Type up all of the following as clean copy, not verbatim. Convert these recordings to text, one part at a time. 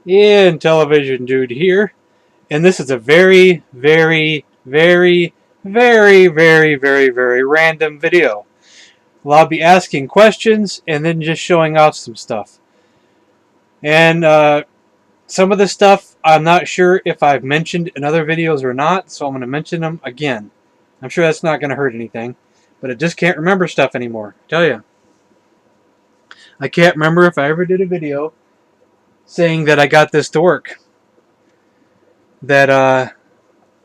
In Television Dude here, and this is a very, very, very, very, very, very, very random video. Well, I'll be asking questions and then just showing off some stuff. And some of the stuff I'm not sure if I've mentioned in other videos or not, so I'm going to mention them again. I'm sure that's not going to hurt anything, but I just can't remember stuff anymore. I tell you. I can't remember if I ever did a video saying that I got this to work. That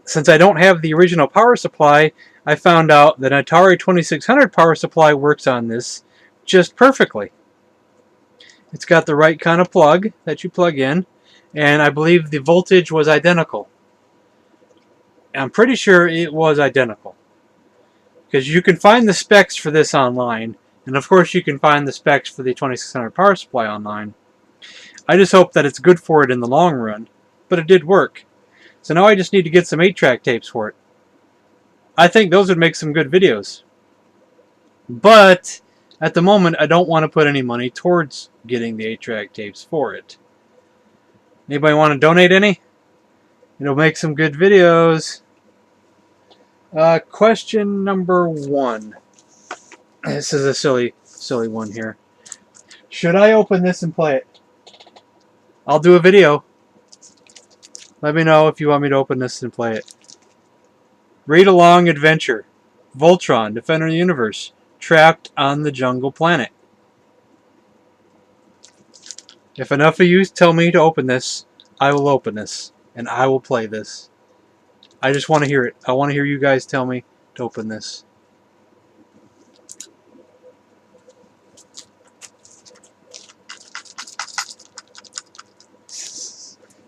since I don't have the original power supply, I found out that an Atari 2600 power supply works on this just perfectly. It's got the right kind of plug that you plug in, and I believe the voltage was identical. I'm pretty sure it was identical, because you can find the specs for this online, and of course you can find the specs for the 2600 power supply online. I just hope that it's good for it in the long run, but it did work. So now I just need to get some 8-track tapes for it. I think those would make some good videos. But at the moment, I don't want to put any money towards getting the 8-track tapes for it. Anybody want to donate any? It'll make some good videos. Question number 1. This is a silly one here. Should I open this and play it? I'll do a video. Let me know if you want me to open this and play it. Read Along Adventure. Voltron, Defender of the Universe. Trapped on the Jungle Planet. If enough of you tell me to open this, I will open this. And I will play this. I just want to hear it. I want to hear you guys tell me to open this.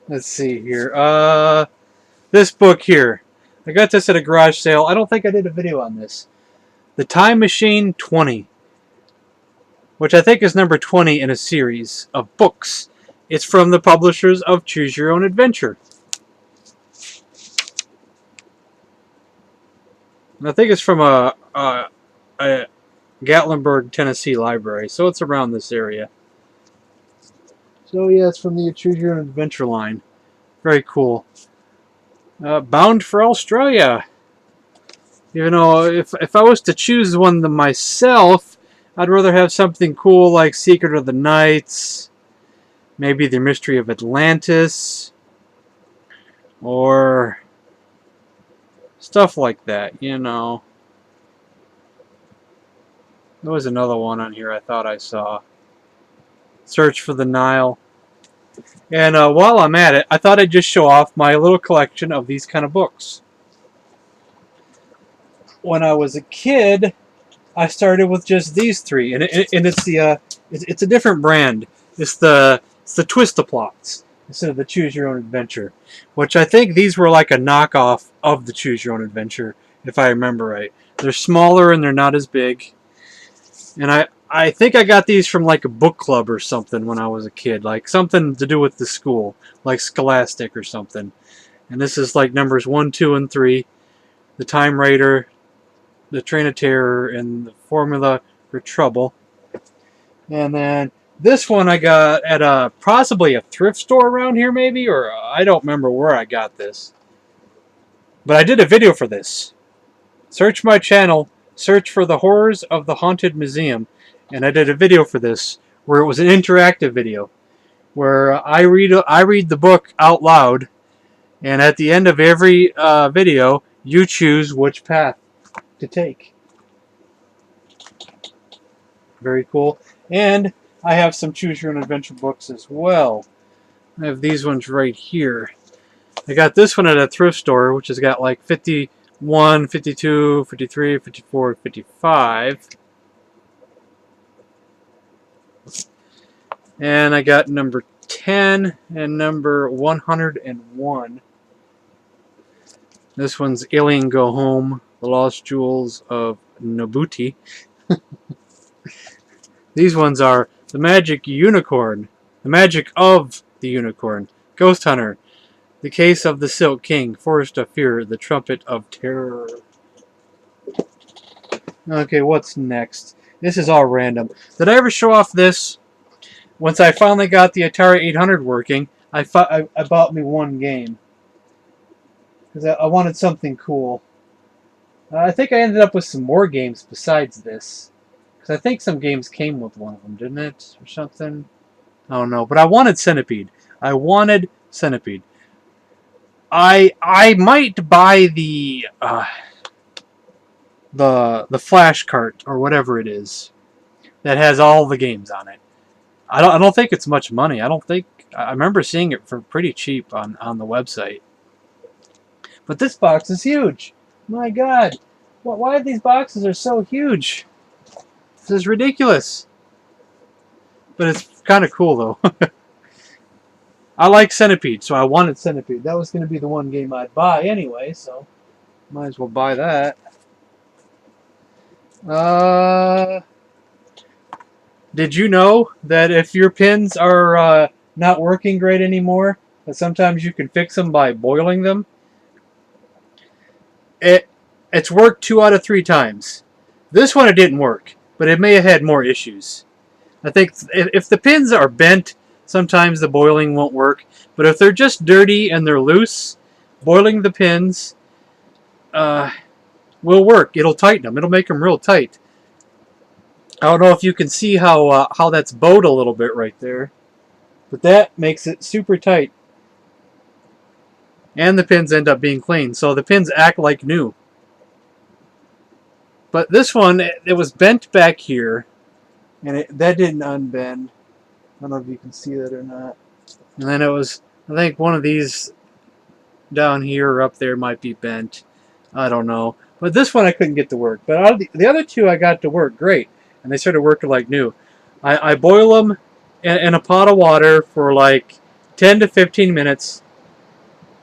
Let's see here. This book here. I got this at a garage sale. I don't think I did a video on this. The Time Machine 20. Which I think is number 20 in a series of books. It's from the publishers of Choose Your Own Adventure. And I think it's from a Gatlinburg, Tennessee library. So it's around this area. So yeah, it's from the Choose Your Own Adventure line. Very cool. Bound for Australia. You know, if I was to choose one myself, I'd rather have something cool like Secret of the Nights, maybe The Mystery of Atlantis, or stuff like that, you know. There was another one on here I thought I saw. Search for the Nile. And while I'm at it, I thought I'd just show off my little collection of these kind of books. When I was a kid, I started with just these 3, and it's a different brand. It's the Twist-A-Plots instead of the Choose Your Own Adventure, which I think these were like a knockoff of the Choose Your Own Adventure, if I remember right. They're smaller and they're not as big, and I think I got these from like a book club or something when I was a kid, like something to do with the school, like Scholastic or something. And this is like numbers 1, 2, and 3, the Time Raider, the Train of Terror, and the Formula for Trouble. And then this one I got at possibly a thrift store around here, maybe, or I don't remember where I got this. But I did a video for this. Search my channel, search for the Horrors of the Haunted Museum, and I did a video for this where it was an interactive video where I read the book out loud, and at the end of every video you choose which path to take. Very cool. And I have some Choose Your Own Adventure books as well. I have these ones right here. I got this one at a thrift store, which has got like 51, 52, 53, 54, 55. And I got number 10 and number 101. This one's Alien Go Home, The Lost Jewels of Nabuti. These ones are The Magic Unicorn, The Magic of the Unicorn, Ghost Hunter, The Case of the Silk King, Forest of Fear, The Trumpet of Terror. Okay, what's next? This is all random. Did I ever show off this? Once I finally got the Atari 800 working, I bought me one game because I wanted something cool. I think I ended up with some more games besides this, because I think some games came with one of them, didn't it, or something? I don't know, but I wanted Centipede. I wanted Centipede. I might buy the flash cart or whatever it is that has all the games on it. I don't think it's much money. I remember seeing it for pretty cheap on the website. But this box is huge. My God, why these boxes are so huge? This is ridiculous. But it's kind of cool though. I like Centipede, so I wanted Centipede. That was going to be the one game I'd buy anyway, so might as well buy that. Did you know that if your pins are not working great anymore, that sometimes you can fix them by boiling them? It's worked 2 out of 3 times. This one it didn't work, but it may have had more issues. I think if the pins are bent, sometimes the boiling won't work. But if they're just dirty and they're loose, boiling the pins will work. It'll tighten them. It'll make them real tight. I don't know if you can see how that's bowed a little bit right there, but that makes it super tight. And the pins end up being clean, so the pins act like new. But this one, it was bent back here, and that didn't unbend. I don't know if you can see that or not. And then it was, I think one of these down here or up there might be bent. I don't know. But this one I couldn't get to work. But out of the other two I got to work great. And they started working like new. I boil them in a pot of water for like 10 to 15 minutes.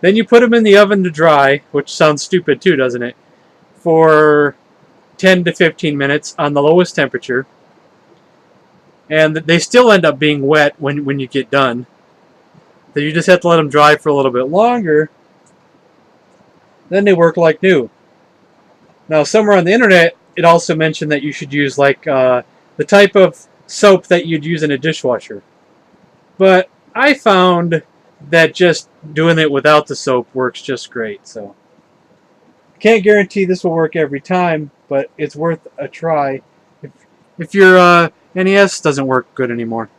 Then you put them in the oven to dry, which sounds stupid too, doesn't it? For 10 to 15 minutes on the lowest temperature. And they still end up being wet when you get done. So you just have to let them dry for a little bit longer. Then they work like new. Now, somewhere on the internet, it also mentioned that you should use like the type of soap that you'd use in a dishwasher. But I found that just doing it without the soap works just great. So can't guarantee this will work every time, but it's worth a try if your NES doesn't work good anymore.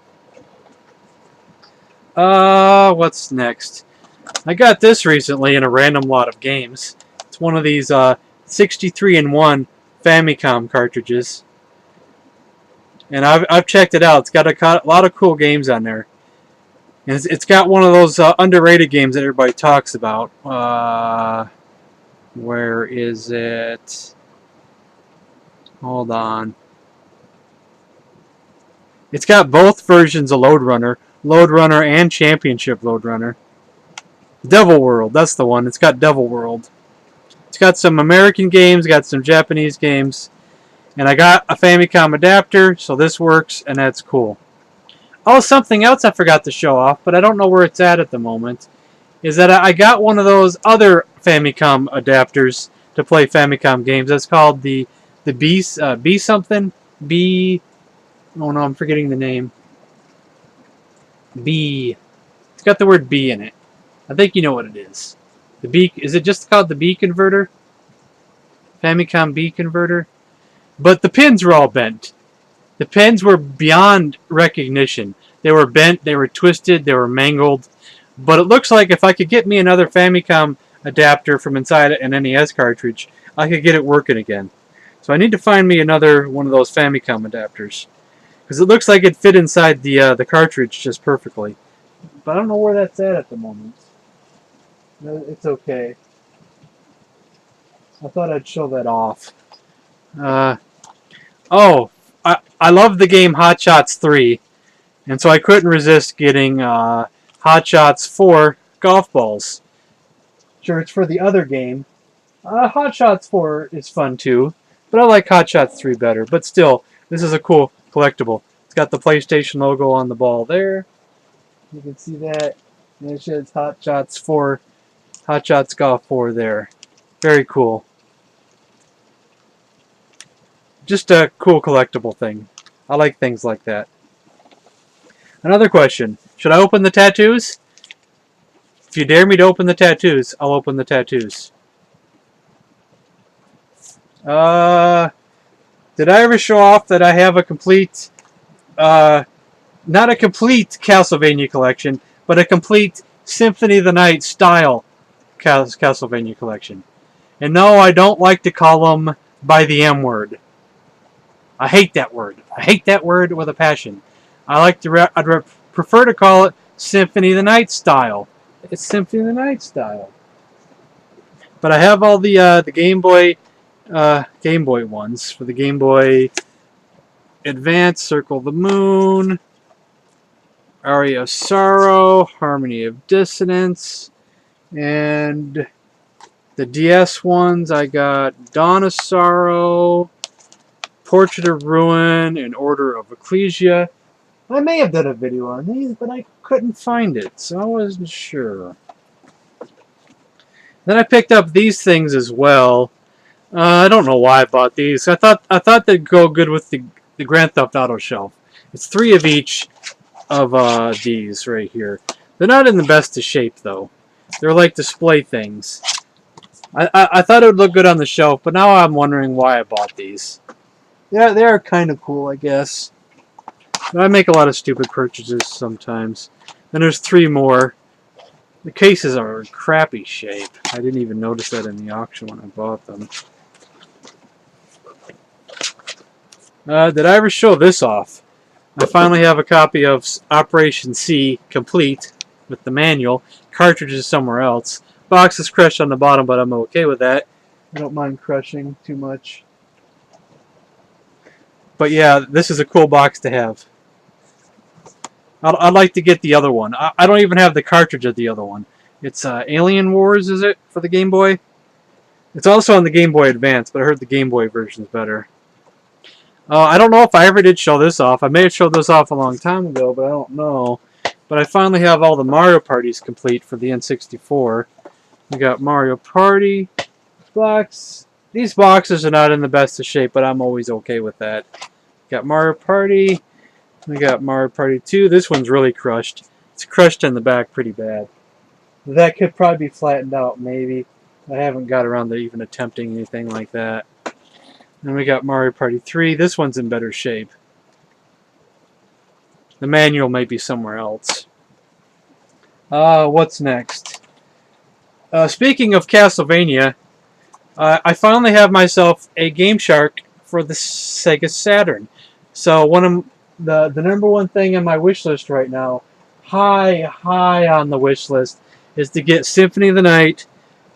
What's next? I got this recently in a random lot of games. It's one of these 63-in-1 Famicom cartridges. And I've checked it out. It's got a lot of cool games on there. And it's got one of those underrated games that everybody talks about. Where is it? Hold on. It's got both versions of Lode Runner and Championship Lode Runner. Devil World, that's the one. It's got Devil World. It's got some American games, got some Japanese games. And I got a Famicom adapter, so this works, and that's cool. Oh, something else I forgot to show off, but I don't know where it's at the moment, is that I got one of those other Famicom adapters to play Famicom games. That's called the B something? B... Oh no, I'm forgetting the name. B. It's got the word B in it. I think you know what it is. The B, is it just called the B converter? Famicom B converter? But the pins were all bent. The pins were beyond recognition. They were bent, they were twisted, they were mangled. But it looks like if I could get me another Famicom adapter from inside an NES cartridge, I could get it working again. So I need to find me another one of those Famicom adapters. Because it looks like it fit inside the cartridge just perfectly. But I don't know where that's at the moment. No, it's okay. I thought I'd show that off. Oh, I love the game Hot Shots 3. And so I couldn't resist getting Hot Shots 4 golf balls. Sure, it's for the other game. Hot Shots 4 is fun too. But I like Hot Shots 3 better. But still, this is a cool collectible. It's got the PlayStation logo on the ball there. You can see that. And it says Hot Shots 4, Hot Shots Golf 4 there. Very cool. Just a cool collectible thing. I like things like that. Another question. Should I open the tattoos? If you dare me to open the tattoos, I'll open the tattoos. Did I ever show off that I have a complete, not a complete Castlevania collection, but a complete Symphony of the Night style Castlevania collection? And no, I don't like to call them by the M word. I hate that word. I hate that word with a passion. I'd prefer to call it Symphony of the Night style. It's Symphony of the Night style. But I have all the Game Boy ones for the Game Boy Advance, Circle of the Moon, Aria of Sorrow, Harmony of Dissonance, and the DS ones. I got Dawn of Sorrow, Portrait of Ruin, and Order of Ecclesia. I may have done a video on these, but I couldn't find it, so I wasn't sure. Then I picked up these things as well. I don't know why I bought these. I thought they'd go good with the Grand Theft Auto shelf. It's 3 of each of these right here. They're not in the best of shape though. They're like display things. I thought it would look good on the shelf, but now I'm wondering why I bought these. Yeah, they are kind of cool, I guess. But I make a lot of stupid purchases sometimes. Then there's 3 more. The cases are in crappy shape. I didn't even notice that in the auction when I bought them. Did I ever show this off? I finally have a copy of Operation C complete with the manual. Cartridges somewhere else. Box is crushed on the bottom, but I'm okay with that. I don't mind crushing too much. But yeah, this is a cool box to have. I'd like to get the other one. I don't even have the cartridge of the other one. It's Alien Wars, is it, for the Game Boy? It's also on the Game Boy Advance, but I heard the Game Boy version is better. I don't know if I ever did show this off. I may have showed this off a long time ago, but I don't know. But I finally have all the Mario Parties complete for the N64. We got Mario Party box. These boxes are not in the best of shape, but I'm always okay with that. Got Mario Party. We got Mario Party 2. This one's really crushed. It's crushed in the back pretty bad. That could probably be flattened out, maybe. I haven't got around to even attempting anything like that. Then we got Mario Party 3. This one's in better shape. The manual might be somewhere else. What's next? Speaking of Castlevania, I finally have myself a Game Shark for the Sega Saturn. So one of the number one thing on my wish list right now, high on the wish list, is to get Symphony of the Night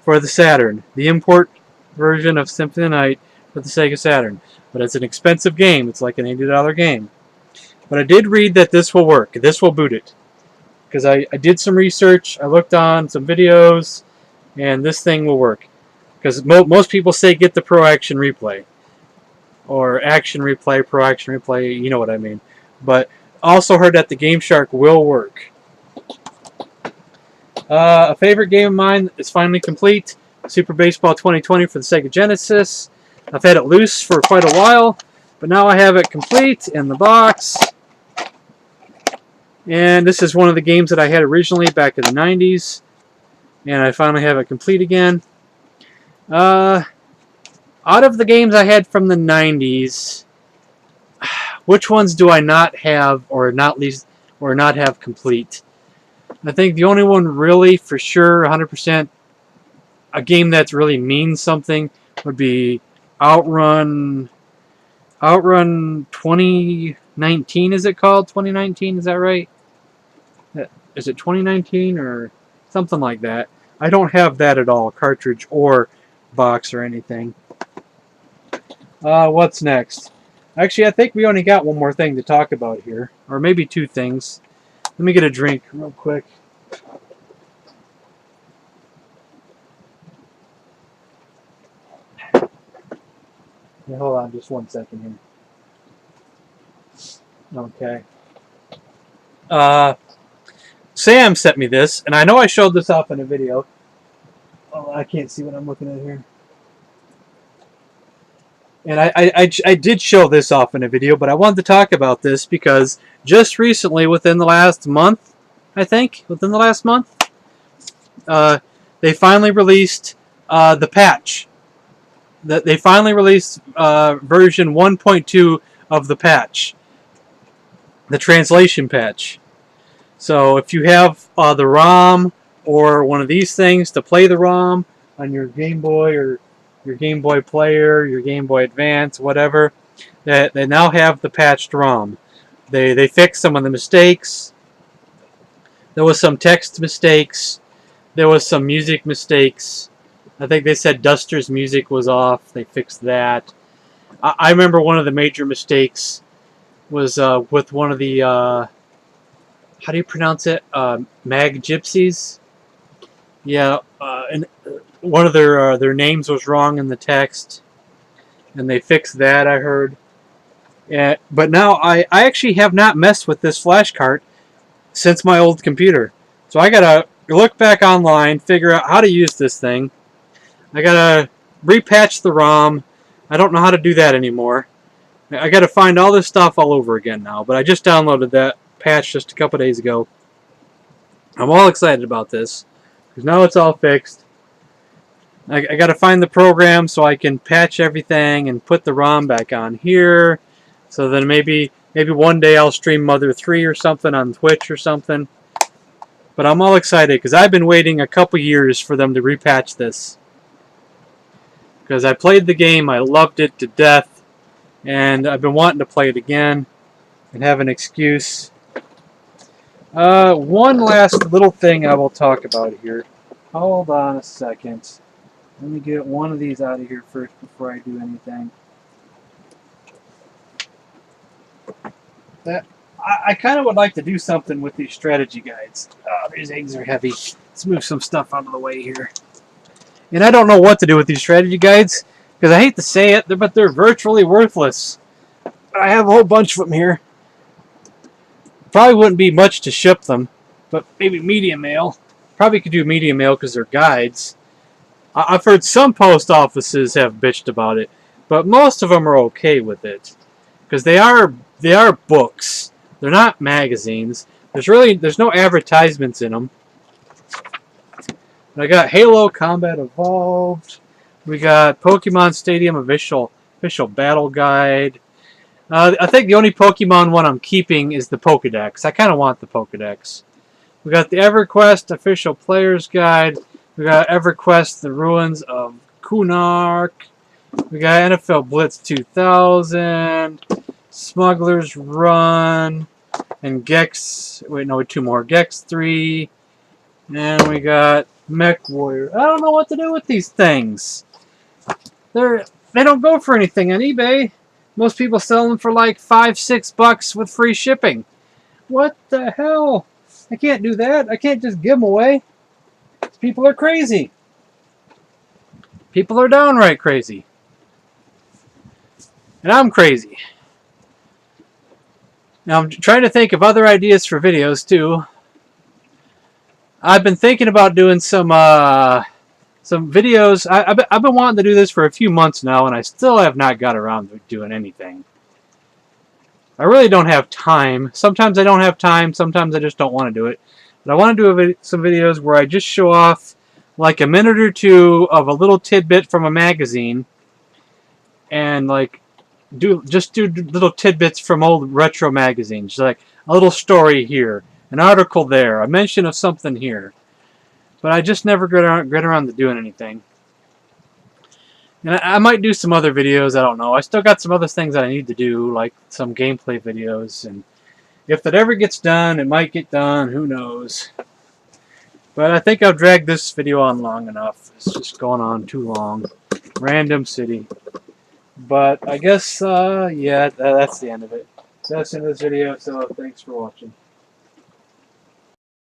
for the Saturn. The import version of Symphony of the Night for the Sega Saturn. But it's an expensive game. It's like an $80 game. But I did read that this will work. This will boot it. Because I did some research. I looked on some videos. And this thing will work. Because most people say get the Pro Action Replay. Or Action Replay, Pro Action Replay. You know what I mean. But also heard that the Game Shark will work. A favorite game of mine is finally complete. Super Baseball 2020 for the Sega Genesis. I've had it loose for quite a while, but now I have it complete in the box. And this is one of the games that I had originally back in the 90s. And I finally have it complete again. Out of the games I had from the 90s, which ones do I not have or not have complete? I think the only one really for sure 100% a game that really means something would be Outrun 2019, is it called? 2019, is that right? Is it 2019 or something like that? I don't have that at all, cartridge or box or anything. What's next? Actually, I think we only got one more thing to talk about here, or maybe 2 things. Let me get a drink real quick. Yeah, hold on just 1 second here. Okay. Sam sent me this, and I know I showed this off in a video. Oh, I can't see what I'm looking at here. And I did show this off in a video, but I wanted to talk about this because just recently, within the last month, I think, they finally released the patch. They finally released version 1.2 of the patch, the translation patch. So if you have the ROM or one of these things to play the ROM on your Game Boy or your Game Boy Player, your Game Boy Advance, whatever, they now have the patched ROM. They fixed some of the mistakes. There was some text mistakes. There was some music mistakes. I think they said Duster's music was off. They fixed that. I remember one of the major mistakes was with one of the, how do you pronounce it? Mag Gypsies? Yeah, and one of their names was wrong in the text. And they fixed that, I heard. But now I actually have not messed with this flash cart since my old computer. So I gotta look back online, figure out how to use this thing. I gotta repatch the ROM. I don't know how to do that anymore. I gotta find all this stuff all over again now. But I just downloaded that patch just a couple days ago. I'm all excited about this because now it's all fixed. I gotta find the program so I can patch everything and put the ROM back on here. So then maybe one day I'll stream Mother 3 or something on Twitch or something. But I'm all excited because I've been waiting a couple years for them to repatch this. Because I played the game, I loved it to death, and I've been wanting to play it again and have an excuse. One last little thing I will talk about here. Hold on a second. Let me get one of these out of here first before I do anything. I kind of would like to do something with these strategy guides. Oh, these eggs are heavy. Let's move some stuff out of the way here. And I don't know what to do with these strategy guides, because I hate to say it, but they're virtually worthless. I have a whole bunch of them here. Probably wouldn't be much to ship them, but maybe medium mail. Probably could do medium mail because they're guides. I've heard some post offices have bitched about it, but most of them are okay with it. Because they are books. They're not magazines. There's no advertisements in them. I got Halo Combat Evolved. We got Pokemon Stadium official battle guide. I think the only Pokemon one I'm keeping is the Pokedex. I kind of want the Pokedex. We got the EverQuest official players guide. We got EverQuest The Ruins of Kunark. We got NFL Blitz 2000. Smuggler's Run. And Gex. Wait, no, two more. Gex 3. And we got Mech Warrior. I don't know what to do with these things. They don't go for anything on eBay. Most people sell them for like $5-6 with free shipping. What the hell? I can't do that. I can't just give them away. People are crazy. People are downright crazy. And I'm crazy. Now I'm trying to think of other ideas for videos too. I've been thinking about doing some videos. I've been wanting to do this for a few months now, and I still have not got around to doing anything. I really don't have time. Sometimes I don't have time. Sometimes I just don't want to do it. But I want to do some videos where I just show off like a minute or two of a little tidbit from a magazine, and like do little tidbits from old retro magazines, like a little story here, an article there, a mention of something here. But I just never get around to doing anything. And I might do some other videos, I don't know. I still got some other things that I need to do, like some gameplay videos. And if that ever gets done, it might get done, who knows. But I think I'll drag this video on long enough. It's just going on too long. Random City. But I guess, yeah, that's the end of it. That's the end of this video, so thanks for watching.